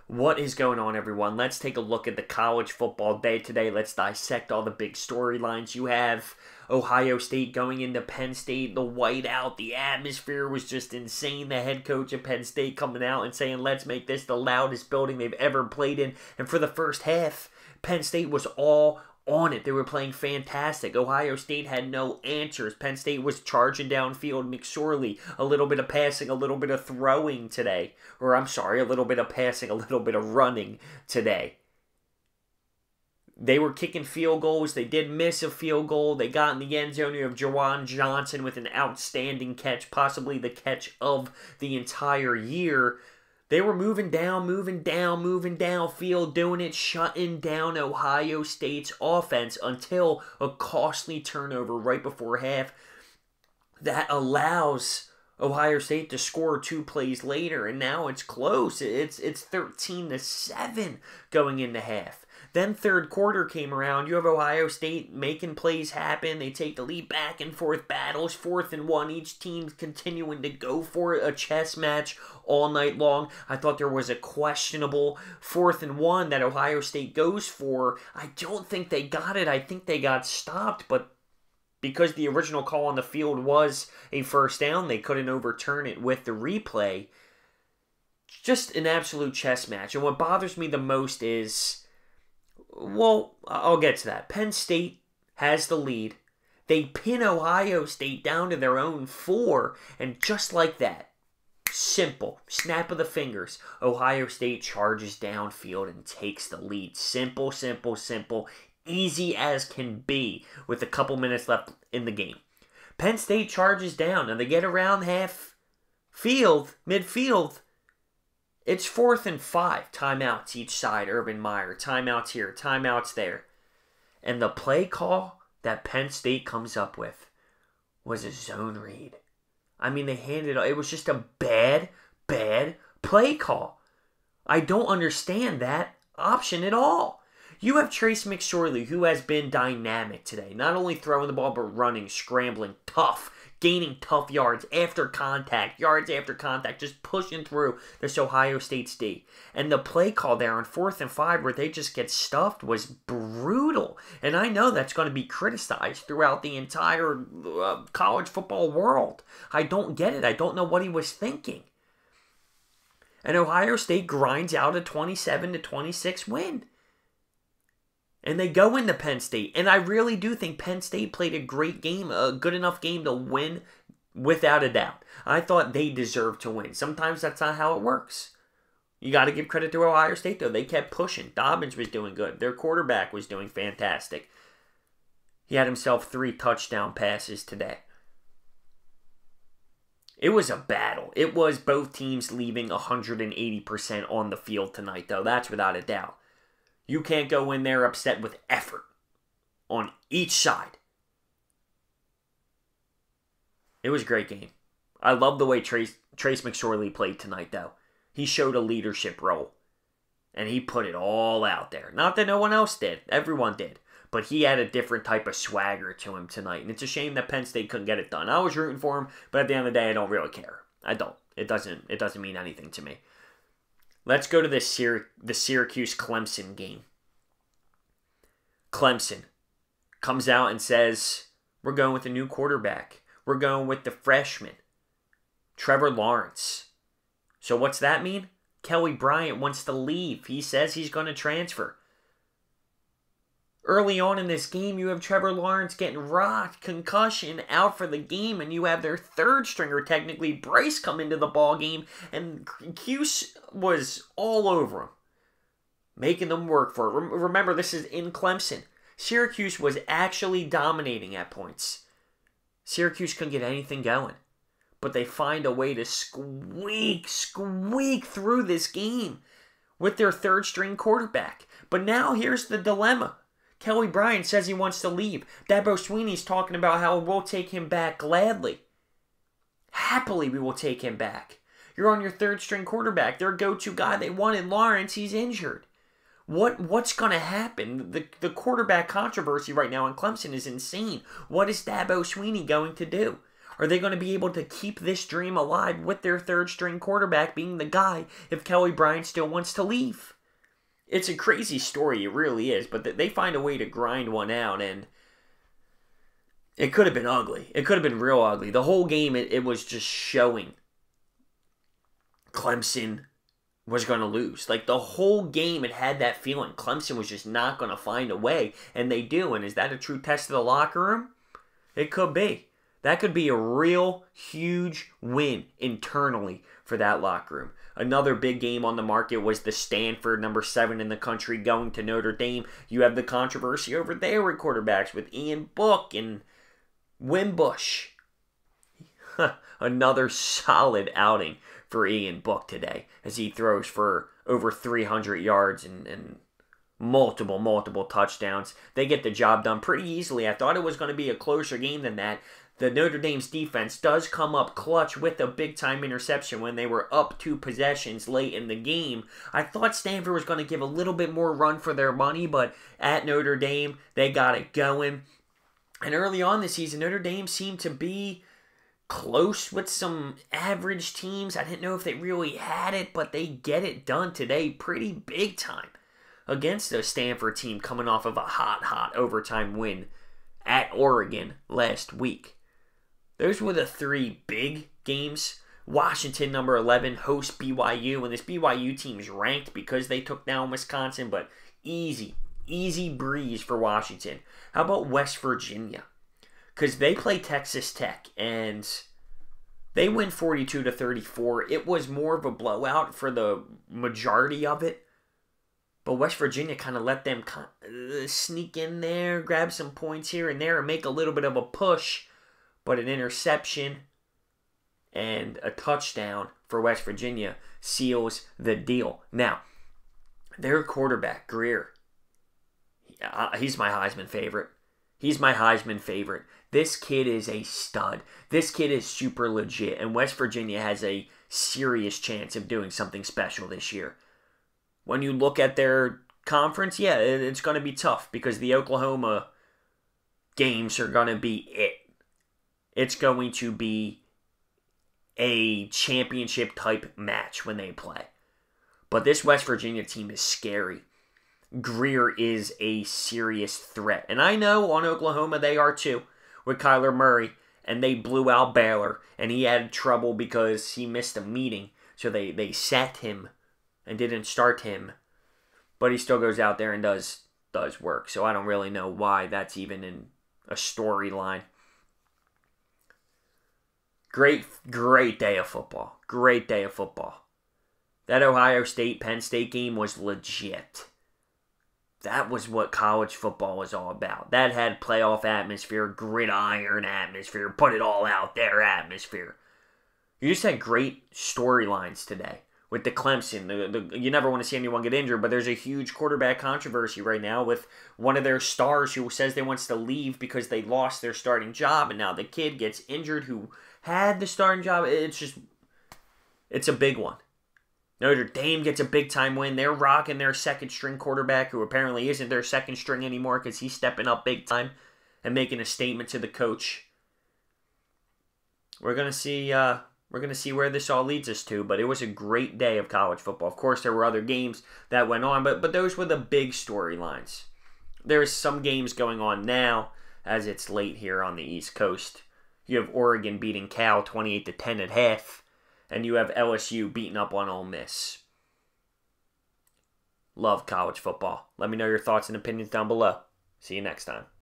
What is going on, everyone? Let's take a look at the college football day today. Let's dissect all the big storylines. You have Ohio State going into Penn State, the whiteout, the atmosphere was just insane. The head coach of Penn State coming out and saying, let's make this the loudest building they've ever played in. And for the first half, Penn State was all on it. They were playing fantastic. Ohio State had no answers. Penn State was charging downfield. McSorley, a little bit of passing, a little bit of throwing today. Or I'm sorry, a little bit of passing, a little bit of running today. They were kicking field goals. They did miss a field goal. They got in the end zone. You have Jawan Johnson with an outstanding catch, possibly the catch of the entire year. They were moving downfield, doing it, shutting down Ohio State's offense until a costly turnover right before half that allows Ohio State to score 2 plays later, and now it's close. It's 13-7 going into half. Then third quarter came around. You have Ohio State making plays happen. They take the lead, back and forth battles, 4th and 1. Each team continuing to go for it, a chess match all night long. I thought there was a questionable 4th and 1 that Ohio State goes for. I don't think they got it. I think they got stopped, but because the original call on the field was a first down, they couldn't overturn it with the replay. Just an absolute chess match. And what bothers me the most is, well, I'll get to that. Penn State has the lead. They pin Ohio State down to their own 4, and just like that, simple, snap of the fingers, Ohio State charges downfield and takes the lead. Simple, simple, simple, easy as can be with a couple minutes left in the game. Penn State charges down, and they get around half field, midfield. It's 4th and 5. Timeouts each side. Urban Meyer. Timeouts here. Timeouts there. And the play call that Penn State comes up with was a zone read. I mean, they handed it. It was just a bad play call. I don't understand that option at all. You have Trace McSorley, who has been dynamic today. Not only throwing the ball, but running, scrambling, tough. Gaining tough yards after contact, just pushing through this Ohio State D. And the play call there on 4th and 5 where they just get stuffed was brutal. And I know that's going to be criticized throughout the entire college football world. I don't get it. I don't know what he was thinking. And Ohio State grinds out a 27-26 win. And they go into Penn State. And I really do think Penn State played a great game, a good enough game to win without a doubt. I thought they deserved to win. Sometimes that's not how it works. You got to give credit to Ohio State, though. They kept pushing. Dobbins was doing good. Their quarterback was doing fantastic. He had himself 3 touchdown passes today. It was a battle. It was both teams leaving 180% on the field tonight, though. That's without a doubt. You can't go in there upset with effort on each side. It was a great game. I love the way Trace McSorley played tonight, though. He showed a leadership role. And he put it all out there. Not that no one else did. Everyone did. But he had a different type of swagger to him tonight. And it's a shame that Penn State couldn't get it done. I was rooting for him, but at the end of the day, I don't really care. I don't. It doesn't mean anything to me. Let's go to the Syracuse-Clemson game. Clemson comes out and says, we're going with a new quarterback. We're going with the freshman, Trevor Lawrence. So what's that mean? Kelly Bryant wants to leave. He says he's going to transfer. Early on in this game, you have Trevor Lawrence getting rocked, concussion, out for the game, and you have their third stringer, technically, Bryce, come into the ball game, and Cuse was all over him, making them work for it. Remember, this is in Clemson. Syracuse was actually dominating at points. Syracuse couldn't get anything going, but they find a way to squeak through this game with their third-string quarterback. But now here's the dilemma. Kelly Bryant says he wants to leave. Dabo Swinney's talking about how we'll take him back gladly. Happily, we will take him back. You're on your third-string quarterback. Their go-to guy. They wanted Lawrence. He's injured. What's going to happen? The quarterback controversy right now in Clemson is insane. What is Dabo Swinney going to do? Are they going to be able to keep this dream alive with their third-string quarterback being the guy if Kelly Bryant still wants to leave? It's a crazy story, it really is, but they find a way to grind one out, and it could have been ugly. It could have been real ugly. The whole game, it was just showing Clemson was going to lose. Like, the whole game, it had that feeling. Clemson was just not going to find a way, and they do. And is that a true test of the locker room? It could be. That could be a real huge win internally for that locker room. Another big game on the market was the Stanford, number 7 in the country, going to Notre Dame. You have the controversy over there with quarterbacks with Ian Book and Wimbush. Another solid outing for Ian Book today as he throws for over 300 yards and multiple touchdowns. They get the job done pretty easily. I thought it was going to be a closer game than that. The Notre Dame's defense does come up clutch with a big-time interception when they were up 2 possessions late in the game. I thought Stanford was going to give a little bit more run for their money, but at Notre Dame, they got it going. And early on this season, Notre Dame seemed to be close with some average teams. I didn't know if they really had it, but they get it done today pretty big time against a Stanford team coming off of a hot overtime win at Oregon last week. Those were the 3 big games. Washington, number 11, hosts BYU, and this BYU team's ranked because they took down Wisconsin, but easy breeze for Washington. How about West Virginia? Because they play Texas Tech, and they win 42-34. It was more of a blowout for the majority of it, but West Virginia kind of let them sneak in there, grab some points here and there, and make a little bit of a push. But an interception and a touchdown for West Virginia seals the deal. Now, their quarterback, Greer, he's my Heisman favorite. This kid is a stud. This kid is super legit. And West Virginia has a serious chance of doing something special this year. When you look at their conference, yeah, it's going to be tough because the Oklahoma games are going to be it. It's going to be a championship-type match when they play. But this West Virginia team is scary. Greer is a serious threat. And I know on Oklahoma they are too, with Kyler Murray. And they blew out Baylor. And he had trouble because he missed a meeting. So they sat him and didn't start him. But he still goes out there and does work. So I don't really know why that's even in a storyline. Great day of football. Great day of football. That Ohio State-Penn State game was legit. That was what college football was all about. That had playoff atmosphere, gridiron atmosphere, put it all out there atmosphere. You just had great storylines today with the Clemson. You never want to see anyone get injured, but there's a huge quarterback controversy right now with one of their stars who says they wants to leave because they lost their starting job, and now the kid gets injured who had the starting job. It's a big one. Notre Dame gets a big-time win. They're rocking their second-string quarterback, who apparently isn't their second string anymore because he's stepping up big time and making a statement to the coach. We're gonna see where this all leads us to, but it was a great day of college football. Of course, there were other games that went on, but those were the big storylines. There's some games going on now, as it's late here on the East Coast. You have Oregon beating Cal 28-10 at half, and you have LSU beating up on Ole Miss. Love college football. Let me know your thoughts and opinions down below. See you next time.